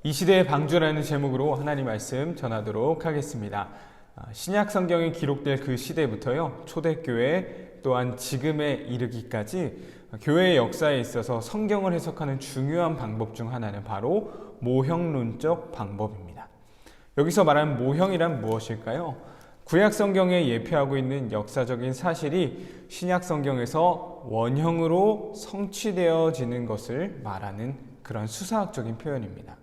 이 시대의 방주라는 제목으로 하나님 말씀 전하도록 하겠습니다. 신약 성경에 기록될 그 시대부터요, 초대교회 또한 지금에 이르기까지 교회의 역사에 있어서 성경을 해석하는 중요한 방법 중 하나는 바로 모형론적 방법입니다. 여기서 말하는 모형이란 무엇일까요? 구약 성경에 예표하고 있는 역사적인 사실이 신약 성경에서 원형으로 성취되어지는 것을 말하는 그런 수사학적인 표현입니다.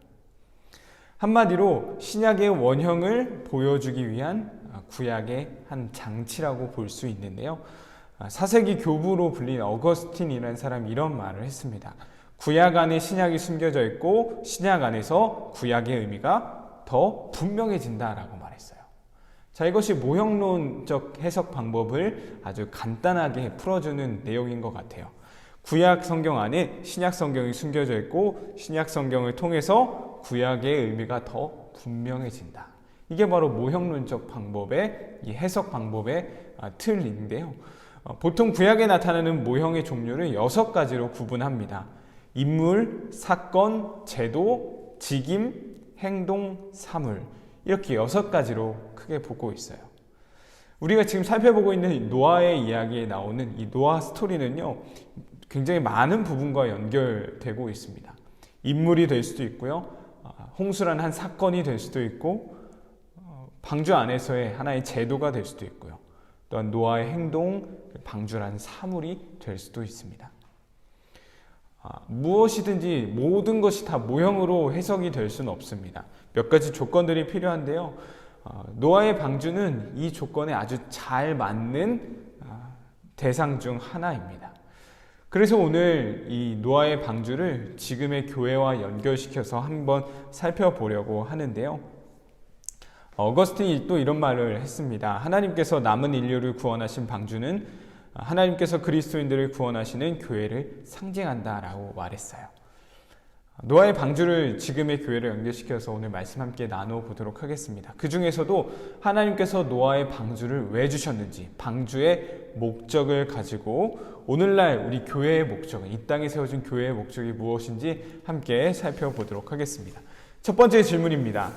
한마디로 신약의 원형을 보여주기 위한 구약의 한 장치라고 볼 수 있는데요. 사세기 교부로 불린 어거스틴이라는 사람이 이런 말을 했습니다. 구약 안에 신약이 숨겨져 있고 신약 안에서 구약의 의미가 더 분명해진다라고 말했어요. 자, 이것이 모형론적 해석 방법을 아주 간단하게 풀어주는 내용인 것 같아요. 구약 성경 안에 신약 성경이 숨겨져 있고 신약 성경을 통해서 구약의 의미가 더 분명해진다. 이게 바로 모형론적 방법의 이 해석 방법의 틀인데요. 보통 구약에 나타나는 모형의 종류를 6가지로 구분합니다. 인물, 사건, 제도, 직임, 행동, 사물, 이렇게 6가지로 크게 보고 있어요. 우리가 지금 살펴보고 있는 노아의 이야기에 나오는 이 노아 스토리는요, 굉장히 많은 부분과 연결되고 있습니다. 인물이 될 수도 있고요, 홍수란 한 사건이 될 수도 있고, 방주 안에서의 하나의 제도가 될 수도 있고요, 또한 노아의 행동, 방주라는 사물이 될 수도 있습니다. 무엇이든지 모든 것이 다 모형으로 해석이 될 수는 없습니다. 몇 가지 조건들이 필요한데요. 노아의 방주는 이 조건에 아주 잘 맞는 대상 중 하나입니다. 그래서 오늘 이 노아의 방주를 지금의 교회와 연결시켜서 한번 살펴보려고 하는데요. 어거스틴이 또 이런 말을 했습니다. 하나님께서 남은 인류를 구원하신 방주는 하나님께서 그리스도인들을 구원하시는 교회를 상징한다라고 말했어요. 노아의 방주를 지금의 교회를 연결시켜서 오늘 말씀 함께 나눠보도록 하겠습니다. 그 중에서도 하나님께서 노아의 방주를 왜 주셨는지, 방주의 목적을 가지고 오늘날 우리 교회의 목적은, 이 땅에 세워진 교회의 목적이 무엇인지 함께 살펴보도록 하겠습니다. 첫 번째 질문입니다.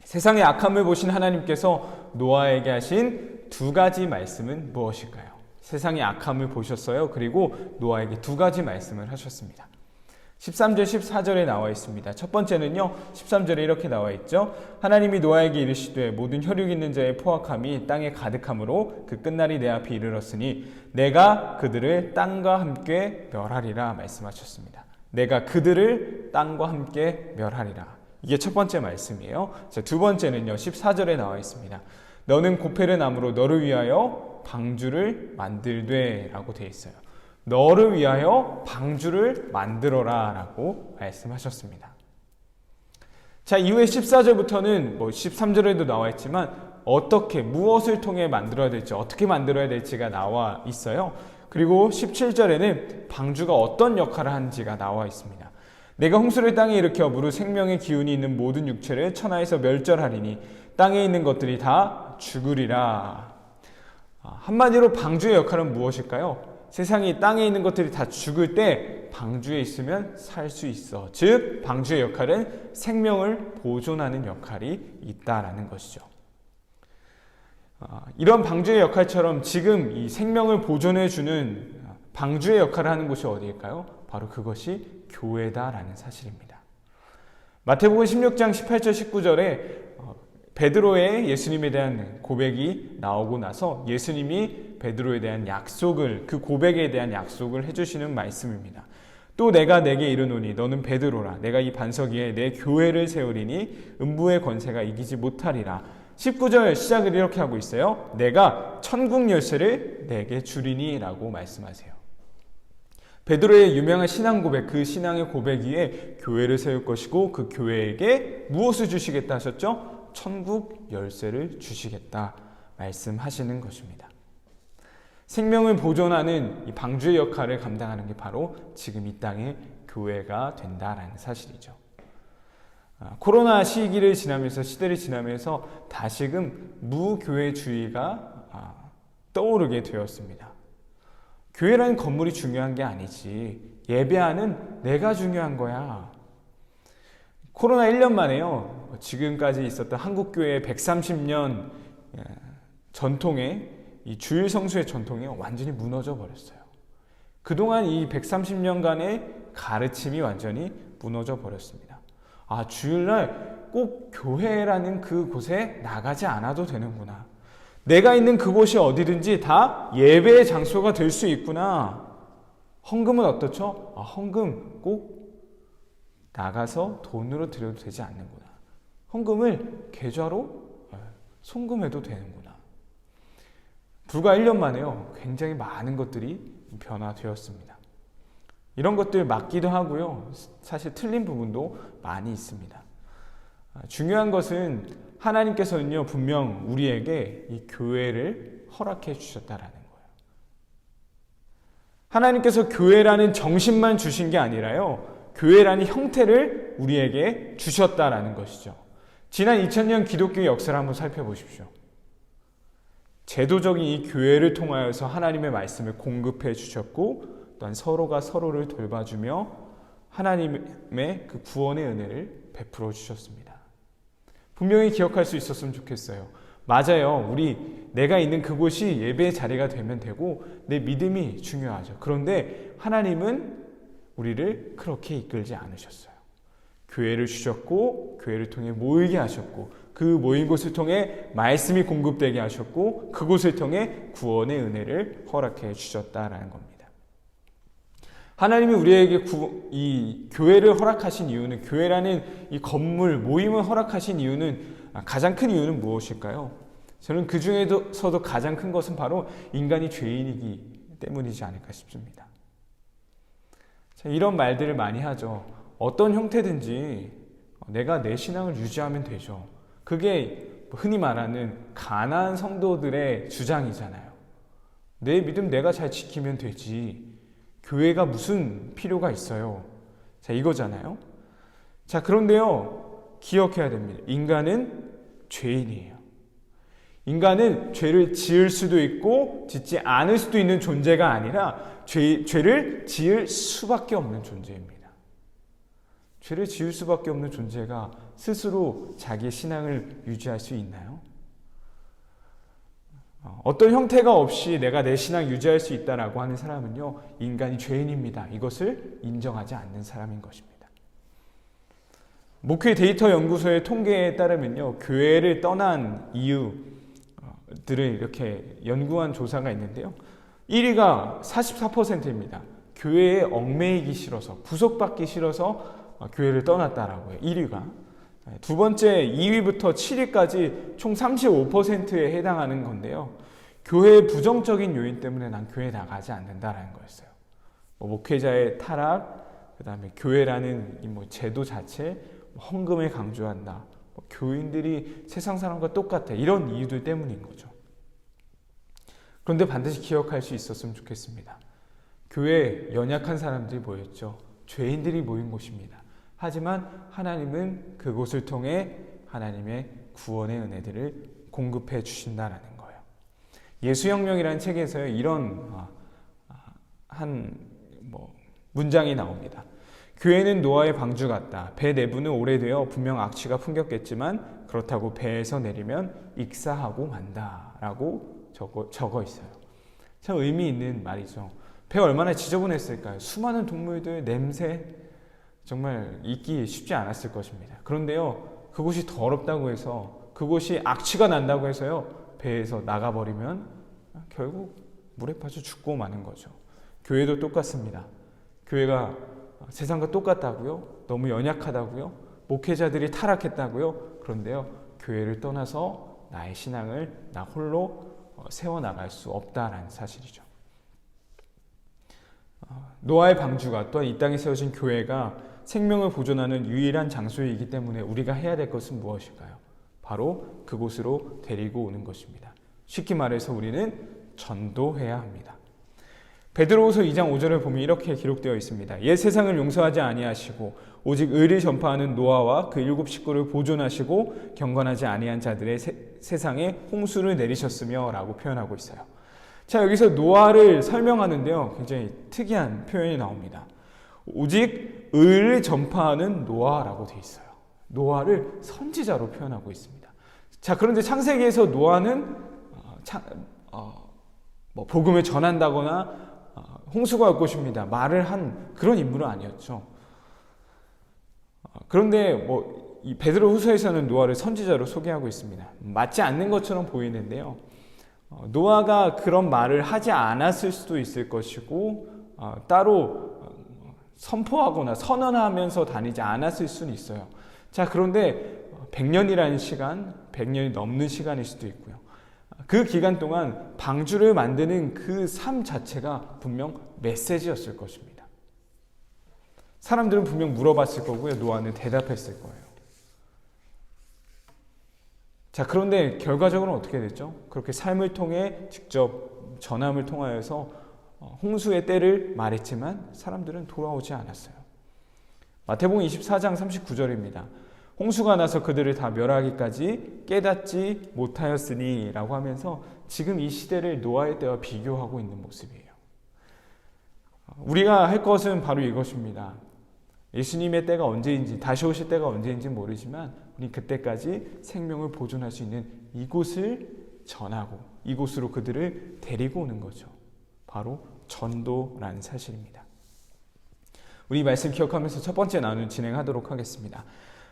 세상의 악함을 보신 하나님께서 노아에게 하신 2가지 말씀은 무엇일까요? 세상의 악함을 보셨어요. 그리고 노아에게 2가지 말씀을 하셨습니다. 13절, 14절에 나와 있습니다. 첫 번째는요, 13절에 이렇게 나와 있죠. 하나님이 노아에게 이르시되 모든 혈육 있는 자의 포악함이 땅에 가득함으로 그 끝날이 내 앞에 이르렀으니 내가 그들을 땅과 함께 멸하리라 말씀하셨습니다. 내가 그들을 땅과 함께 멸하리라. 이게 첫 번째 말씀이에요. 자, 두 번째는요, 14절에 나와 있습니다. 너는 고페르 나무로 너를 위하여 방주를 만들되 라고 되어 있어요. 너를 위하여 방주를 만들어라 라고 말씀하셨습니다. 자, 이후에 14절부터는 13절에도 나와 있지만 어떻게, 무엇을 통해 만들어야 될지, 어떻게 만들어야 될지가 나와 있어요. 그리고 17절에는 방주가 어떤 역할을 하는지가 나와 있습니다. 내가 홍수를 땅에 일으켜 무릇 생명의 기운이 있는 모든 육체를 천하에서 멸절하리니 땅에 있는 것들이 다 죽으리라. 한마디로 방주의 역할은 무엇일까요? 세상이 땅에 있는 것들이 다 죽을 때 방주에 있으면 살 수 있어. 즉 방주의 역할은 생명을 보존하는 역할이 있다라는 것이죠. 이런 방주의 역할처럼 지금 이 생명을 보존해주는 방주의 역할을 하는 곳이 어디일까요? 바로 그것이 교회다라는 사실입니다. 마태복음 16장 18절 19절에 베드로의 예수님에 대한 고백이 나오고 나서 예수님이 베드로에 대한 약속을, 그 고백에 대한 약속을 해주시는 말씀입니다. 또 내가 내게 이르노니 너는 베드로라. 내가 이 반석 위에 내 교회를 세우리니 음부의 권세가 이기지 못하리라. 19절 시작을 이렇게 하고 있어요. 내가 천국 열쇠를 내게 주리니 라고 말씀하세요. 베드로의 유명한 신앙 고백, 그 신앙의 고백 위에 교회를 세울 것이고 그 교회에게 무엇을 주시겠다 하셨죠? 천국 열쇠를 주시겠다 말씀하시는 것입니다. 생명을 보존하는 이 방주의 역할을 감당하는 게 바로 지금 이 땅의 교회가 된다라는 사실이죠. 코로나 시기를 지나면서, 시대를 지나면서 다시금 무교회주의가 떠오르게 되었습니다. 교회라는 건물이 중요한 게 아니지, 예배하는 내가 중요한 거야. 코로나 1년 만에요. 지금까지 있었던 한국교회의 130년 전통의 이 주일 성수의 전통이 완전히 무너져 버렸어요. 그동안 이 130년간의 가르침이 완전히 무너져 버렸습니다. 아, 주일날 꼭 교회라는 그곳에 나가지 않아도 되는구나. 내가 있는 그곳이 어디든지 다 예배의 장소가 될 수 있구나. 헌금은 어떻죠? 아, 헌금 꼭 나가서 돈으로 드려도 되지 않는구나. 헌금을 계좌로 송금해도 되는구나. 불과 1년 만에요. 굉장히 많은 것들이 변화되었습니다. 이런 것들 맞기도 하고요. 사실 틀린 부분도 많이 있습니다. 중요한 것은 하나님께서는요, 분명 우리에게 이 교회를 허락해 주셨다라는 거예요. 하나님께서 교회라는 정신만 주신 게 아니라요, 교회라는 형태를 우리에게 주셨다라는 것이죠. 지난 2000년 기독교의 역사를 한번 살펴보십시오. 제도적인 이 교회를 통하여서 하나님의 말씀을 공급해 주셨고, 또한 서로가 서로를 돌봐주며 하나님의 그 구원의 은혜를 베풀어 주셨습니다. 분명히 기억할 수 있었으면 좋겠어요. 맞아요. 내가 있는 그곳이 예배의 자리가 되면 되고 내 믿음이 중요하죠. 그런데 하나님은 우리를 그렇게 이끌지 않으셨어요. 교회를 주셨고 교회를 통해 모이게 하셨고 그 모인 곳을 통해 말씀이 공급되게 하셨고 그곳을 통해 구원의 은혜를 허락해 주셨다라는 겁니다. 하나님이 우리에게 이 교회를 허락하신 이유는, 교회라는 이 건물, 모임을 허락하신 이유는, 가장 큰 이유는 무엇일까요? 저는 그 중에서도 가장 큰 것은 바로 인간이 죄인이기 때문이지 않을까 싶습니다. 자, 이런 말들을 많이 하죠. 어떤 형태든지 내가 내 신앙을 유지하면 되죠. 그게 흔히 말하는 가난한 성도들의 주장이잖아요. 내 믿음 내가 잘 지키면 되지. 교회가 무슨 필요가 있어요? 자, 이거잖아요. 자, 그런데요, 기억해야 됩니다. 인간은 죄인이에요. 인간은 죄를 지을 수도 있고 짓지 않을 수도 있는 존재가 아니라 죄를 지을 수밖에 없는 존재입니다. 죄를 지을 수밖에 없는 존재가 스스로 자기의 신앙을 유지할 수 있나요? 어떤 형태가 없이 내가 내 신앙 유지할 수 있다라고 하는 사람은요, 인간이 죄인입니다. 이것을 인정하지 않는 사람인 것입니다. 목회 데이터 연구소의 통계에 따르면요, 교회를 떠난 이유들을 이렇게 연구한 조사가 있는데요, 1위가 44%입니다. 교회에 얽매이기 싫어서, 부속받기 싫어서 교회를 떠났다라고 해요. 1위가. 두 번째 2위부터 7위까지 총 35%에 해당하는 건데요. 교회의 부정적인 요인 때문에 난 교회에 나가지 않는다라는 거였어요. 목회자의 타락, 그 다음에 교회라는 이 제도 자체, 헌금을 강조한다. 교인들이 세상 사람과 똑같아. 이런 이유들 때문인 거죠. 그런데 반드시 기억할 수 있었으면 좋겠습니다. 교회에 연약한 사람들이 모였죠. 죄인들이 모인 곳입니다. 하지만 하나님은 그곳을 통해 하나님의 구원의 은혜들을 공급해 주신다라는 거예요. 예수혁명이라는 책에서 이런 문장이 나옵니다. 교회는 노아의 방주 같다. 배 내부는 오래되어 분명 악취가 풍겼겠지만 그렇다고 배에서 내리면 익사하고 만다라고 적어 있어요. 참 의미 있는 말이죠. 배가 얼마나 지저분했을까요? 수많은 동물들, 냄새, 정말 잊기 쉽지 않았을 것입니다. 그런데요, 그곳이 더럽다고 해서, 그곳이 악취가 난다고 해서요, 배에서 나가버리면 결국 물에 빠져 죽고 마는 거죠. 교회도 똑같습니다. 교회가 세상과 똑같다고요? 너무 연약하다고요? 목회자들이 타락했다고요? 그런데요, 교회를 떠나서 나의 신앙을 나 홀로 세워나갈 수 없다라는 사실이죠. 노아의 방주가, 또한 이 땅에 세워진 교회가 생명을 보존하는 유일한 장소이기 때문에 우리가 해야 될 것은 무엇일까요? 바로 그곳으로 데리고 오는 것입니다. 쉽게 말해서 우리는 전도해야 합니다. 베드로후서 2장 5절을 보면 이렇게 기록되어 있습니다. 옛 세상을 용서하지 아니하시고 오직 의를 전파하는 노아와 그 7 식구를 보존하시고 경건하지 아니한 자들의 세상에 홍수를 내리셨으며 라고 표현하고 있어요. 자, 여기서 노아를 설명하는데요, 굉장히 특이한 표현이 나옵니다. 오직 의를 전파하는 노아라고 되어 있어요. 노아를 선지자로 표현하고 있습니다. 자, 그런데 창세기에서 노아는 복음을 전한다거나 홍수가 올 것입니다 말을 한 그런 인물은 아니었죠. 그런데 이 베드로 후서에서는 노아를 선지자로 소개하고 있습니다. 맞지 않는 것처럼 보이는데요. 노아가 그런 말을 하지 않았을 수도 있을 것이고 따로 선포하거나 선언하면서 다니지 않았을 수는 있어요. 자, 그런데 100년이라는 시간, 100년이 넘는 시간일 수도 있고요. 그 기간 동안 방주를 만드는 그 삶 자체가 분명 메시지였을 것입니다. 사람들은 분명 물어봤을 거고요. 노아는 대답했을 거예요. 자, 그런데 결과적으로는 어떻게 됐죠? 그렇게 삶을 통해 직접 전함을 통하여서 홍수의 때를 말했지만 사람들은 돌아오지 않았어요. 마태복음 24장 39절입니다. 홍수가 나서 그들을 다 멸하기까지 깨닫지 못하였으니 라고 하면서 지금 이 시대를 노아의 때와 비교하고 있는 모습이에요. 우리가 할 것은 바로 이것입니다. 예수님의 때가 언제인지, 다시 오실 때가 언제인지 모르지만 우리 그때까지 생명을 보존할 수 있는 이곳을 전하고 이곳으로 그들을 데리고 오는 거죠. 바로 전도라는 사실입니다. 우리 말씀 기억하면서 첫 번째 나눔 진행하도록 하겠습니다.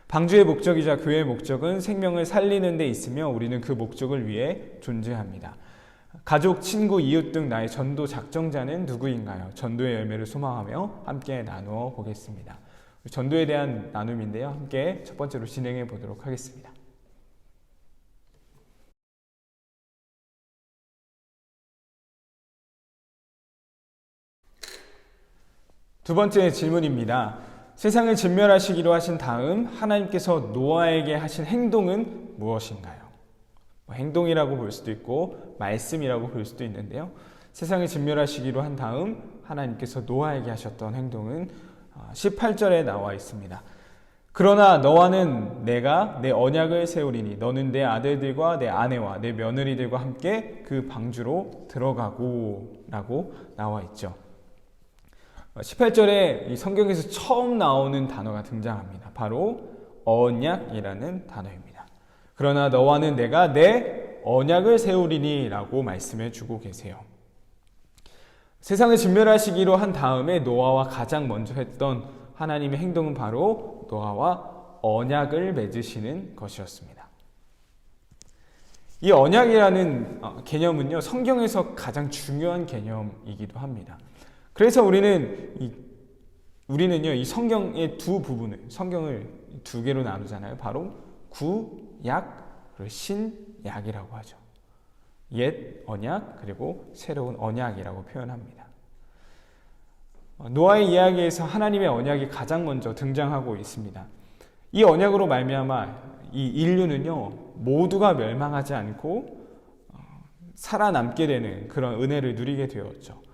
방주의 목적이자 교회의 목적은 생명을 살리는 데 있으며 우리는 그 목적을 위해 존재합니다. 가족, 친구, 이웃 등 나의 전도 작정자는 누구인가요? 전도의 열매를 소망하며 함께 나누어 보겠습니다. 전도에 대한 나눔인데요. 함께 첫 번째로 진행해 보도록 하겠습니다. 두 번째 질문입니다. 세상을 진멸하시기로 하신 다음 하나님께서 노아에게 하신 행동은 무엇인가요? 행동이라고 볼 수도 있고 말씀이라고 볼 수도 있는데요. 세상을 진멸하시기로 한 다음 하나님께서 노아에게 하셨던 행동은 18절에 나와 있습니다. 그러나 너와는 내가 내 언약을 세우리니 너는 내 아들들과 내 아내와 내 며느리들과 함께 그 방주로 들어가고 라고 나와 있죠. 18절에 이 성경에서 처음 나오는 단어가 등장합니다. 바로 언약이라는 단어입니다. 그러나 너와는 내가 내 언약을 세우리니 라고 말씀해 주고 계세요. 세상을 진멸하시기로 한 다음에 노아와 가장 먼저 했던 하나님의 행동은 바로 노아와 언약을 맺으시는 것이었습니다. 이 언약이라는 개념은요, 성경에서 가장 중요한 개념이기도 합니다. 그래서 우리는요, 이 성경의 두 부분을, 성경을 두 개로 나누잖아요. 바로 구약, 그리고 신약이라고 하죠. 옛 언약, 그리고 새로운 언약이라고 표현합니다. 노아의 이야기에서 하나님의 언약이 가장 먼저 등장하고 있습니다. 이 언약으로 말미암아 이 인류는요, 모두가 멸망하지 않고 살아남게 되는 그런 은혜를 누리게 되었죠.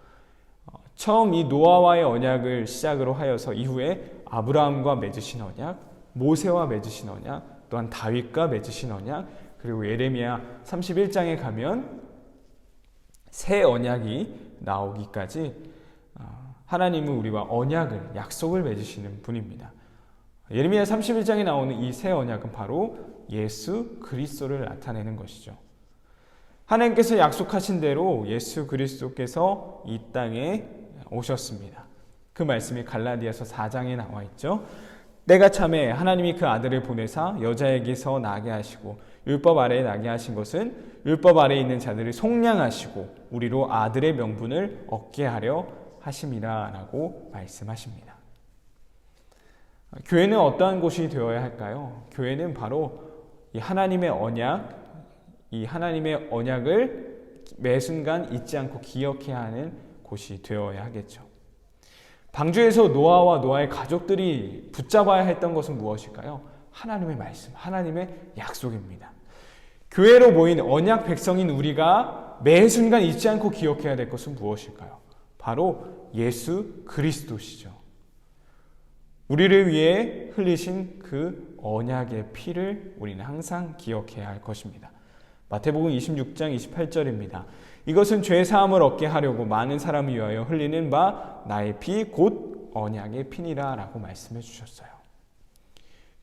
처음 이 노아와의 언약을 시작으로 하여서 이후에 아브라함과 맺으신 언약, 모세와 맺으신 언약, 또한 다윗과 맺으신 언약, 그리고 예레미야 31장에 가면 새 언약이 나오기까지 하나님은 우리와 언약을, 약속을 맺으시는 분입니다. 예레미야 31장에 나오는 이 새 언약은 바로 예수 그리스도를 나타내는 것이죠. 하나님께서 약속하신 대로 예수 그리스도께서 이 땅에 오셨습니다. 그 말씀이 갈라디아서 4장에 나와 있죠. 때가 참에 하나님이 그 아들을 보내사 여자에게서 나게 하시고 율법 아래에 나게 하신 것은 율법 아래에 있는 자들을 속량하시고 우리로 아들의 명분을 얻게 하려 하심이라 라고 말씀하십니다. 교회는 어떠한 곳이 되어야 할까요? 교회는 바로 이 하나님의 언약을 매 순간 잊지 않고 기억해야 하는 곳이 되어야 하겠죠. 방주에서 노아와 노아의 가족들이 붙잡아야 했던 것은 무엇일까요? 하나님의 말씀, 하나님의 약속입니다. 교회로 모인 언약 백성인 우리가 매 순간 잊지 않고 기억해야 될 것은 무엇일까요? 바로 예수 그리스도시죠. 우리를 위해 흘리신 그 언약의 피를 우리는 항상 기억해야 할 것입니다. 마태복음 26장 28절입니다. 이것은 죄 사함을 얻게 하려고 많은 사람을 위하여 흘리는 바 나의 피 곧 언약의 피니라 라고 말씀해 주셨어요.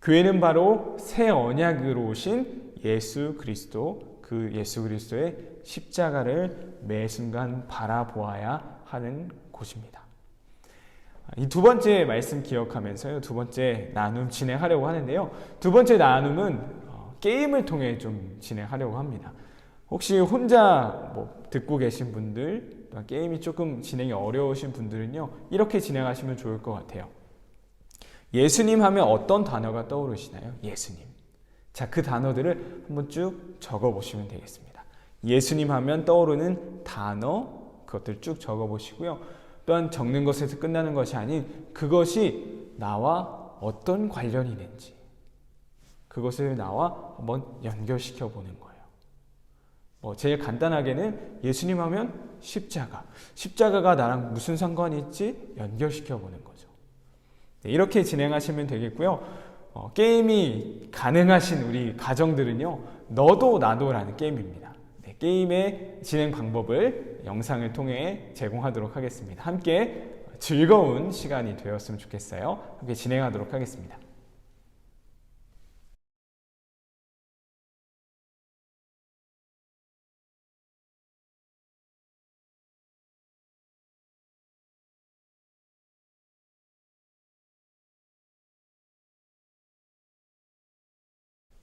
교회는 바로 새 언약으로 오신 예수 그리스도, 그 예수 그리스도의 십자가를 매 순간 바라보아야 하는 곳입니다. 이 두 번째 말씀 기억하면서요, 두 번째 나눔 진행하려고 하는데요. 두 번째 나눔은 게임을 통해 좀 진행하려고 합니다. 혹시 혼자 듣고 계신 분들, 게임이 조금 진행이 어려우신 분들은요, 이렇게 진행하시면 좋을 것 같아요. 예수님 하면 어떤 단어가 떠오르시나요? 예수님. 자, 그 단어들을 한번 쭉 적어보시면 되겠습니다. 예수님 하면 떠오르는 단어, 그것들 쭉 적어보시고요. 또한 적는 것에서 끝나는 것이 아닌 그것이 나와 어떤 관련이 있는지, 그것을 나와 한번 연결시켜 보는 거예요. 제일 간단하게는 예수님 하면 십자가. 십자가가 나랑 무슨 상관이 있지? 연결시켜 보는 거죠. 네, 이렇게 진행하시면 되겠고요. 게임이 가능하신 우리 가정들은요, 너도 나도라는 게임입니다. 네, 게임의 진행 방법을 영상을 통해 제공하도록 하겠습니다. 함께 즐거운 시간이 되었으면 좋겠어요. 함께 진행하도록 하겠습니다.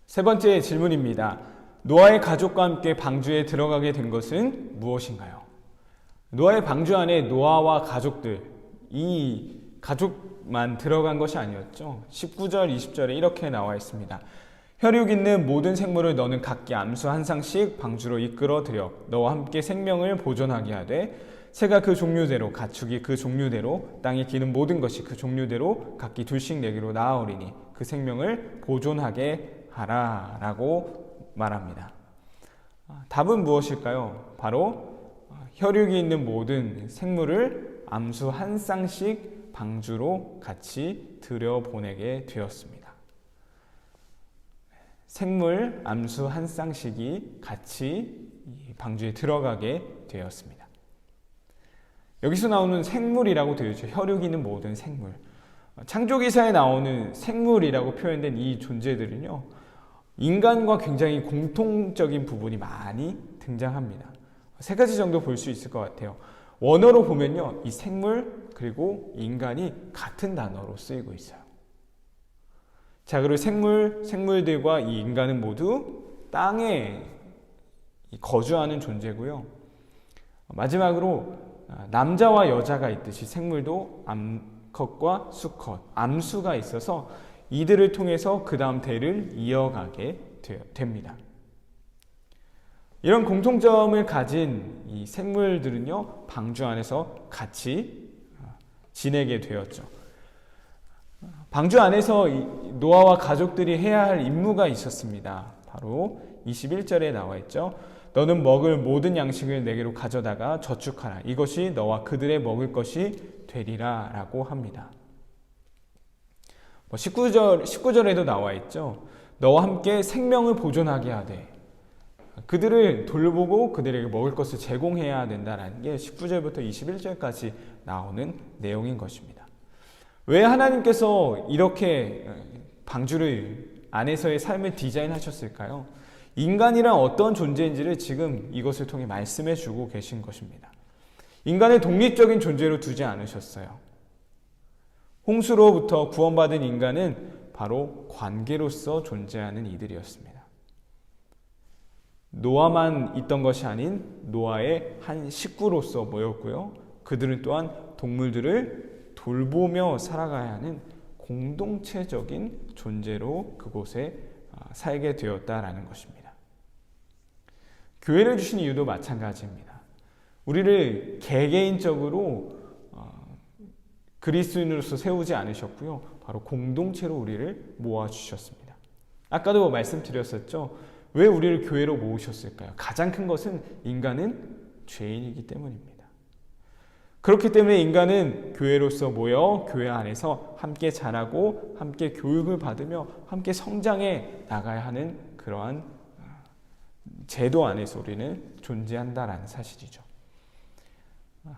세 번째 질문입니다. 노아의 가족과 함께 방주에 들어가게 된 것은 무엇인가요? 노아의 방주 안에 노아와 가족들, 이 가족만 들어간 것이 아니었죠. 19절, 20절에 이렇게 나와 있습니다. 혈육 있는 모든 생물을 너는 각기 암수 한 쌍씩 방주로 이끌어 들여 너와 함께 생명을 보존하게 하되 새가 그 종류대로 가축이 그 종류대로 땅에 기는 모든 것이 그 종류대로 각기 둘씩 내기로 나아오리니 그 생명을 보존하게 하라 라고 말합니다. 답은 무엇일까요? 바로 혈육이 있는 모든 생물을 암수 한 쌍씩 방주로 같이 들여보내게 되었습니다. 생물 암수 한 쌍씩이 같이 방주에 들어가게 되었습니다. 여기서 나오는 생물이라고 되어 있죠. 혈육이 있는 모든 생물. 창조기사에 나오는 생물이라고 표현된 이 존재들은요, 인간과 굉장히 공통적인 부분이 많이 등장합니다. 세 가지 정도 볼 수 있을 것 같아요. 원어로 보면요, 이 생물 그리고 인간이 같은 단어로 쓰이고 있어요. 자, 그리고 생물들과 이 인간은 모두 땅에 거주하는 존재고요. 마지막으로 남자와 여자가 있듯이 생물도 암컷과 수컷, 암수가 있어서 이들을 통해서 그 다음 대를 이어가게 됩니다. 이런 공통점을 가진 이 생물들은요, 방주 안에서 같이 지내게 되었죠. 방주 안에서 노아와 가족들이 해야 할 임무가 있었습니다. 바로 21절에 나와 있죠. 너는 먹을 모든 양식을 내게로 가져다가 저축하라. 이것이 너와 그들의 먹을 것이 되리라 라고 합니다. 19절에도 나와 있죠. 너와 함께 생명을 보존하게 하되 그들을 돌보고 그들에게 먹을 것을 제공해야 된다는 게 19절부터 21절까지 나오는 내용인 것입니다. 왜 하나님께서 이렇게 방주를 안에서의 삶을 디자인하셨을까요? 인간이란 어떤 존재인지를 지금 이것을 통해 말씀해 주고 계신 것입니다. 인간을 독립적인 존재로 두지 않으셨어요. 홍수로부터 구원받은 인간은 바로 관계로서 존재하는 이들이었습니다. 노아만 있던 것이 아닌 노아의 한 식구로서 모였고요. 그들은 또한 동물들을 돌보며 살아가야 하는 공동체적인 존재로 그곳에 살게 되었다라는 것입니다. 교회를 주신 이유도 마찬가지입니다. 우리를 개개인적으로 그리스도인으로서 세우지 않으셨고요. 바로 공동체로 우리를 모아주셨습니다. 아까도 말씀드렸었죠. 왜 우리를 교회로 모으셨을까요? 가장 큰 것은 인간은 죄인이기 때문입니다. 그렇기 때문에 인간은 교회로서 모여 교회 안에서 함께 자라고 함께 교육을 받으며 함께 성장해 나가야 하는 그러한 제도 안에서 우리는 존재한다라는 사실이죠.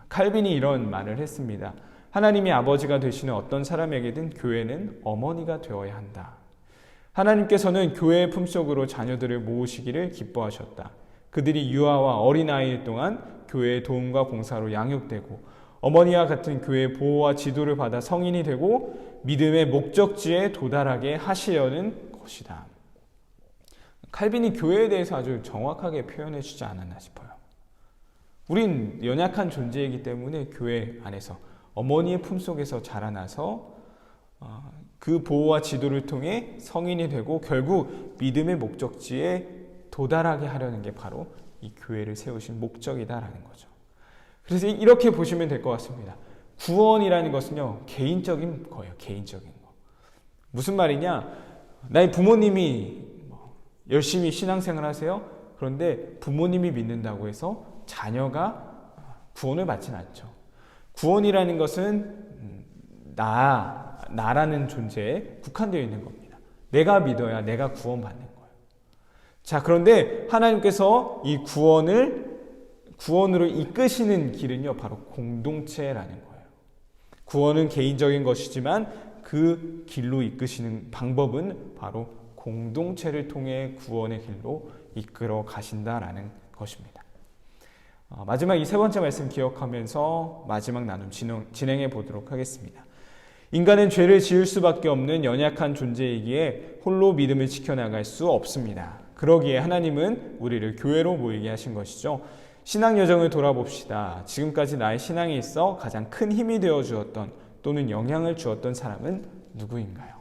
칼빈이 이런 말을 했습니다. 하나님이 아버지가 되시는 어떤 사람에게든 교회는 어머니가 되어야 한다. 하나님께서는 교회의 품속으로 자녀들을 모으시기를 기뻐하셨다. 그들이 유아와 어린아이일 동안 교회의 도움과 봉사로 양육되고 어머니와 같은 교회의 보호와 지도를 받아 성인이 되고 믿음의 목적지에 도달하게 하시려는 것이다. 칼빈이 교회에 대해서 아주 정확하게 표현해 주지 않았나 싶어요. 우린 연약한 존재이기 때문에 교회 안에서 어머니의 품속에서 자라나서 그 보호와 지도를 통해 성인이 되고 결국 믿음의 목적지에 도달하게 하려는 게 바로 이 교회를 세우신 목적이다라는 거죠. 그래서 이렇게 보시면 될 것 같습니다. 구원이라는 것은요, 개인적인 거예요. 개인적인 거. 무슨 말이냐? 나의 부모님이 열심히 신앙생활 하세요. 그런데 부모님이 믿는다고 해서 자녀가 구원을 받지는 않죠. 구원이라는 것은 나라는 존재에 국한되어 있는 겁니다. 내가 믿어야 내가 구원받는 거예요. 자, 그런데 하나님께서 이 구원으로 이끄시는 길은요, 바로 공동체라는 거예요. 구원은 개인적인 것이지만 그 길로 이끄시는 방법은 바로 공동체를 통해 구원의 길로 이끌어 가신다라는 것입니다. 마지막 이 세 번째 말씀 기억하면서 마지막 나눔 진행해 보도록 하겠습니다. 인간은 죄를 지을 수밖에 없는 연약한 존재이기에 홀로 믿음을 지켜나갈 수 없습니다. 그러기에 하나님은 우리를 교회로 모이게 하신 것이죠. 신앙 여정을 돌아봅시다. 지금까지 나의 신앙에 있어 가장 큰 힘이 되어 주었던 또는 영향을 주었던 사람은 누구인가요?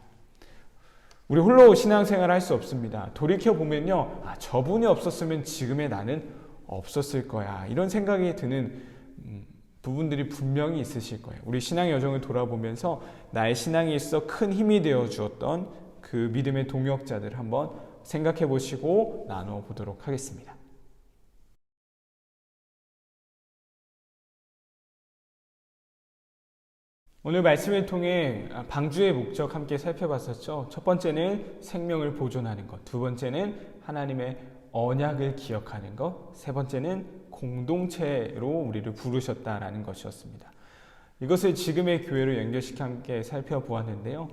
우리 홀로 신앙생활을 할 수 없습니다. 돌이켜보면요, 저분이 없었으면 지금의 나는 없었을 거야. 이런 생각이 드는 부분들이 분명히 있으실 거예요. 우리 신앙 여정을 돌아보면서 나의 신앙에 있어 큰 힘이 되어 주었던 그 믿음의 동역자들을 한번 생각해 보시고 나누어 보도록 하겠습니다. 오늘 말씀을 통해 방주의 목적 함께 살펴봤었죠. 첫 번째는 생명을 보존하는 것, 두 번째는 하나님의 언약을 기억하는 것, 세 번째는 공동체로 우리를 부르셨다라는 것이었습니다. 이것을 지금의 교회로 연결시켜 함께 살펴보았는데요.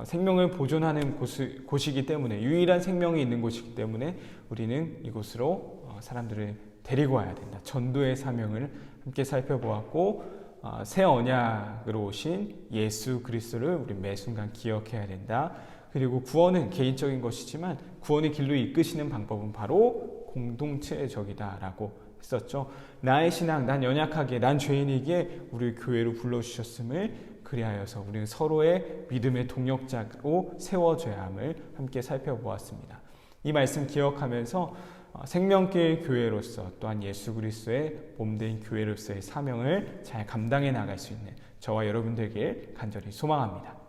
생명을 보존하는 곳이기 때문에, 유일한 생명이 있는 곳이기 때문에 우리는 이곳으로 사람들을 데리고 와야 된다. 전도의 사명을 함께 살펴보았고, 새 언약으로 오신 예수 그리스도를 우리 매 순간 기억해야 된다. 그리고 구원은 개인적인 것이지만 구원의 길로 이끄시는 방법은 바로 공동체적이다라고 했었죠. 나의 신앙, 난 연약하게, 난 죄인이기에 우리 교회로 불러주셨음을 그리하여서 우리는 서로의 믿음의 동역자로 세워져야 함을 함께 살펴보았습니다. 이 말씀 기억하면서 생명길 교회로서 또한 예수 그리스도의 몸된 교회로서의 사명을 잘 감당해 나갈 수 있는 저와 여러분 되길 간절히 소망합니다.